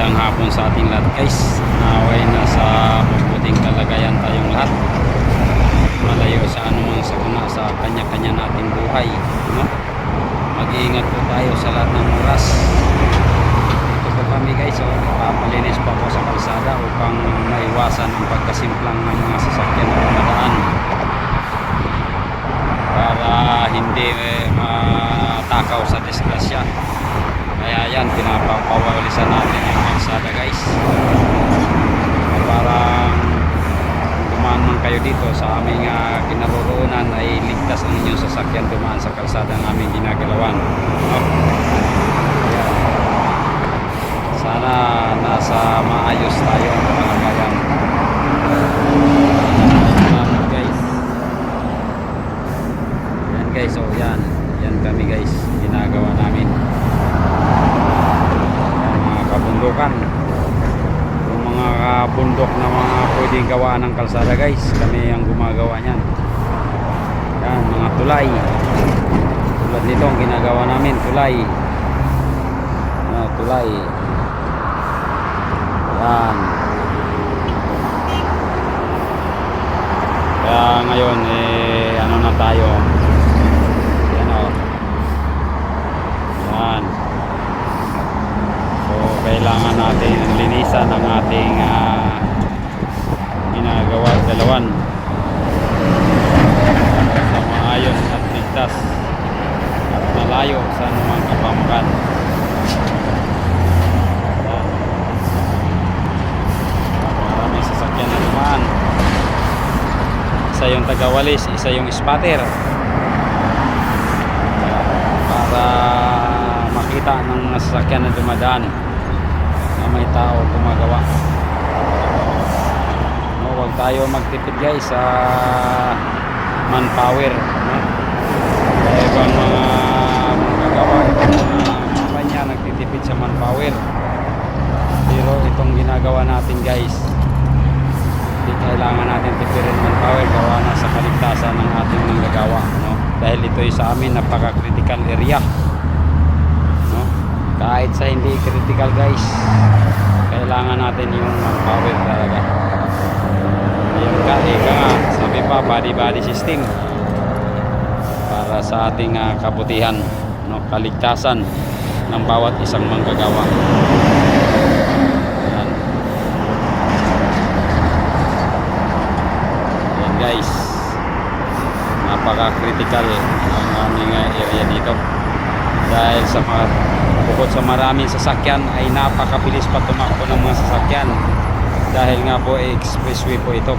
Magandang hapon sa ating lahat guys. Naway nasa mabuting kalagayan tayong lahat. Malayo sa anumang sakuna sa kanya-kanya nating buhay, no? Mag-iingat po tayo sa lahat ng oras. Ito po kami guys, papalinis pa po sa kalsada upang maiwasan ang pagkasimplang ng mga sasakyan na dumadaan, para hindi matakaw sa disgrasya. Kaya yan, pinapapawalisan natin yung kalsada guys, parang dumaan man kayo dito sa aming kinaroroonan ay ligtas ang inyong sasakyan dumaan sa kalsada ng aming ginagalawan, no? Ayan. Sana nasa maayos tayo ang kalagayan. Salamat guys. Yan guys, so yan kami guys, ginagawa namin kabundukan, yung mga bundok na mga pwedeng gawaan ng kalsada guys, kami ang gumagawa niyan. Yan, mga tulay tulad nito ang ginagawa namin, tulay. Tulay yan. Kaya ngayon ano na tayo, yan o, yan. Kailangan natin linisan ang ating ginagawa at galawan sa maayos at ligtas at malayo sa anumang kapamakan. Maraming sasakyan na dumaan, isa yung tagawalis, isa yung spotter, para makita ng sasakyan na dumadaan na may tao gumagawa. No, huwag tayo magtipid guys sa manpower, no? Ibang mga magagawa, mga kumpanya nagtitipid sa manpower, pero itong ginagawa natin guys, hindi kailangan natin tipirin manpower, gawa na sa kaligtasan ng ating manggagawa, no? Dahil ito ay sa amin napaka-critical area, no? Kahit sa hindi critical guys, kailangan natin yung manpower talaga. Ayun ka, nga, sabi pa, body system para sa ating kabutihan, no? Kaligtasan ng bawat isang manggagawa. Ayan. Ayan guys, napaka-critical ang aming area dito, dahil sa mga bukod sa maraming sasakyan ay napakabilis pa tumakbo ng mga sasakyan, dahil nga po expressway po ito.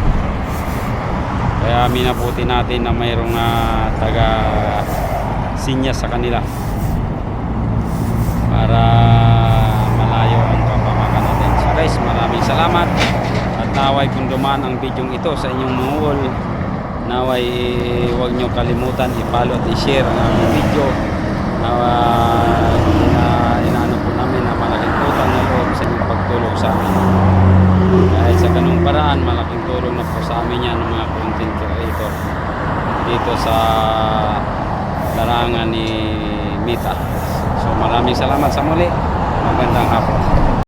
Kaya minabuti natin na mayroong taga sinyas sa kanila para malayo ang kapamakan natin. So guys, maraming salamat, at naway kung dumaan ang video ito sa inyong mga wall, naway huwag nyo kalimutan i-follow at i-share ang video. Inaano po namin na malaking utang na loob sa inyong pagtulong sa amin. Dahil sa ganung paraan, malaking tulong na po sa amin yan ng mga content creator dito sa larangan ni Mita. So maraming salamat sa muli. Magandang hapon.